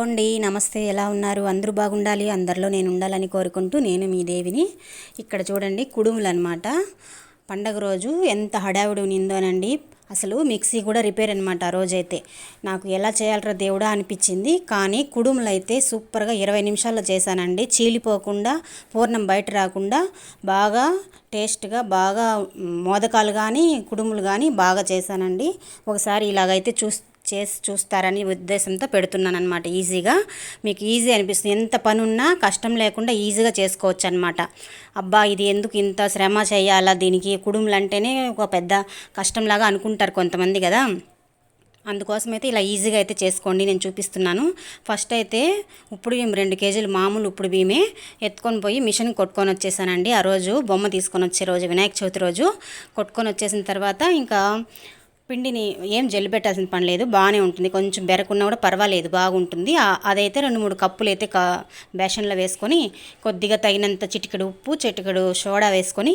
అండి, నమస్తే. ఎలా ఉన్నారు? అందరూ బాగుండాలి, అందరిలో నేను ఉండాలని కోరుకుంటూ నేను మీ దేవిని. ఇక్కడ చూడండి, కుడుములు అనమాట. పండగ రోజు ఎంత హడావిడి ఉన్నిందోనండి. అసలు మిక్సీ కూడా రిపేర్ అనమాట ఆ రోజైతే. నాకు ఎలా చేయాలరా దేవుడా అనిపించింది. కానీ కుడుములు అయితే సూపర్గా 20 నిమిషాల్లో చేశానండి. చీలిపోకుండా, పూర్ణం బయట రాకుండా బాగా టేస్ట్గా, బాగా మోదకాలు కానీ కుడుములు కానీ బాగా చేశానండి. ఒకసారి ఇలాగైతే చేసి చూస్తారని ఉద్దేశంతో పెడుతున్నాను అనమాట. ఈజీగా మీకు ఈజీ అనిపిస్తుంది. ఎంత పని ఉన్నా కష్టం లేకుండా ఈజీగా చేసుకోవచ్చు అనమాట. అబ్బా, ఇది ఎందుకు ఇంత శ్రమ చేయాలా, దీనికి కుడుములు అంటేనే ఒక పెద్ద కష్టంలాగా అనుకుంటారు కొంతమంది కదా. అందుకోసమైతే ఇలా ఈజీగా అయితే చేసుకోండి. నేను చూపిస్తున్నాను. ఫస్ట్ అయితే ఉప్పుడు బియ్యం 2 కేజీలు మామూలు ఉప్పుడు బియ్యమే ఎత్తుకొని పోయి మిషన్ కొట్టుకొని వచ్చేసానండి. ఆ రోజు బొమ్మ తీసుకొని వచ్చే రోజు, వినాయక చవితి రోజు కొట్టుకొని వచ్చేసిన తర్వాత ఇంకా పిండిని ఏం జల్లి పెట్టాల్సిన పని లేదు, బాగానే ఉంటుంది. కొంచెం బెరకున్నా కూడా పర్వాలేదు, బాగుంటుంది. అదైతే 2-3 కప్పులు అయితే బేషన్లో వేసుకొని కొద్దిగా తగినంత చిటికెడు ఉప్పు, చిటికెడు సోడా వేసుకొని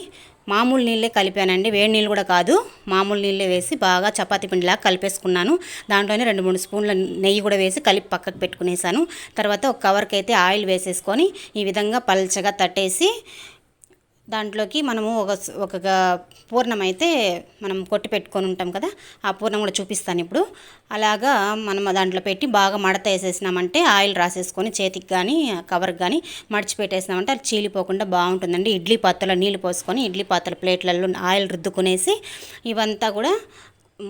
మామూలు నీళ్ళే కలిపానండి. వేడి నీళ్ళు కూడా కాదు, మామూలు నీళ్ళే వేసి బాగా చపాతీ పిండిలాగా కలిపేసుకున్నాను. దాంట్లోనే 2-3 స్పూన్ల నెయ్యి కూడా వేసి కలిపి పక్కకు పెట్టుకునేసాను. తర్వాత ఒక కవర్కి అయితే ఆయిల్ వేసేసుకొని ఈ విధంగా పల్చగా తట్టేసి దాంట్లోకి మనము ఒక పూర్ణం అయితే మనం కొట్టి పెట్టుకొని ఉంటాం కదా, ఆ పూర్ణం కూడా చూపిస్తాను ఇప్పుడు. అలాగా మనం దాంట్లో పెట్టి బాగా మడత వేసేసినామంటే, ఆయిల్ రాసేసుకొని చేతికి కానీ కవర్కి కానీ మడిచి పెట్టేసినామంటే అది చీలిపోకుండా బాగుంటుందండి. ఇడ్లీ పాత్రలో నీళ్ళు పోసుకొని ఇడ్లీ పాత్ర ప్లేట్లలో ఆయిల్ రుద్దుకునేసి ఇవంతా కూడా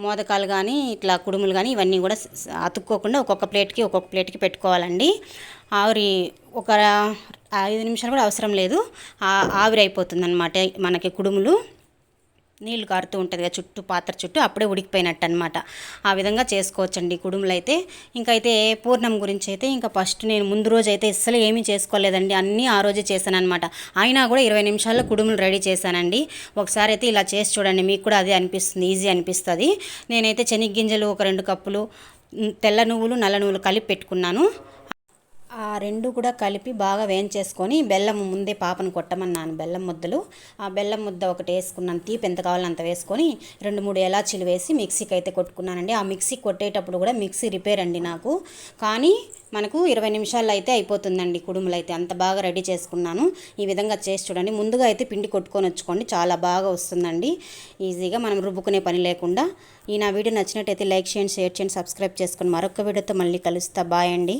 మోదకాలు కానీ ఇట్లా కుడుములు కానీ ఇవన్నీ కూడా అతుక్కోకుండా ఒక్కొక్క ప్లేట్కి పెట్టుకోవాలండి. ఆవిరి ఒక 5 నిమిషాలు కూడా అవసరం లేదు, ఆవిరి అయిపోతుంది అనమాట మనకి కుడుములు. నీళ్ళు కారుతూ ఉంటుంది కదా చుట్టూ, పాత్ర చుట్టూ, అప్పుడే ఉడికిపోయినట్టు అనమాట. ఆ విధంగా చేసుకోవచ్చండి కుడుములు అయితే. ఇంకైతే పూర్ణం గురించి అయితే ఇంకా ఫస్ట్ నేను ముందు రోజు అయితే అస్సలు ఏమీ చేసుకోలేదండి, అన్నీ ఆ రోజే చేశాను అనమాట. అయినా కూడా 20 నిమిషాల్లో కుడుములు రెడీ చేశానండి. ఒకసారి అయితే ఇలా చేసి చూడండి, మీకు కూడా అదే అనిపిస్తుంది, ఈజీ అనిపిస్తుంది. నేనైతే శనగగింజలు ఒక 2 కప్పులు, తెల్ల నువ్వులు, నల్ల నువ్వులు కలిపి పెట్టుకున్నాను. ఆ 2 కూడా కలిపి బాగా వేయించేసుకొని బెల్లం ముందే పాపను కొట్టమన్నాను, బెల్లం ముద్దలు. ఆ బెల్లం ముద్ద ఒకటి వేసుకున్నాను, తీపి ఎంత కావాలో అంత వేసుకొని 2-3 ఎలాచీలు వేసి మిక్సీకి అయితే కొట్టుకున్నానండి. ఆ మిక్సీ కొట్టేటప్పుడు కూడా మిక్సీ రిపేర్ అండి నాకు, కానీ మనకు 20 నిమిషాల్లో అయితే అయిపోతుందండి కుడుములు అయితే. అంత బాగా రెడీ చేసుకున్నాను. ఈ విధంగా చేసి చూడండి. ముందుగా అయితే పిండి కొట్టుకొని వచ్చుకోండి, చాలా బాగా వస్తుందండి ఈజీగా, మనం రుబ్బుకునే పని లేకుండా. ఈ నా వీడియో నచ్చినట్టయితే లైక్ చేయండి, షేర్ చేయండి, సబ్స్క్రైబ్ చేసుకొని మరొక వీడియోతో మళ్ళీ కలుస్తా. బాయ్ అండి.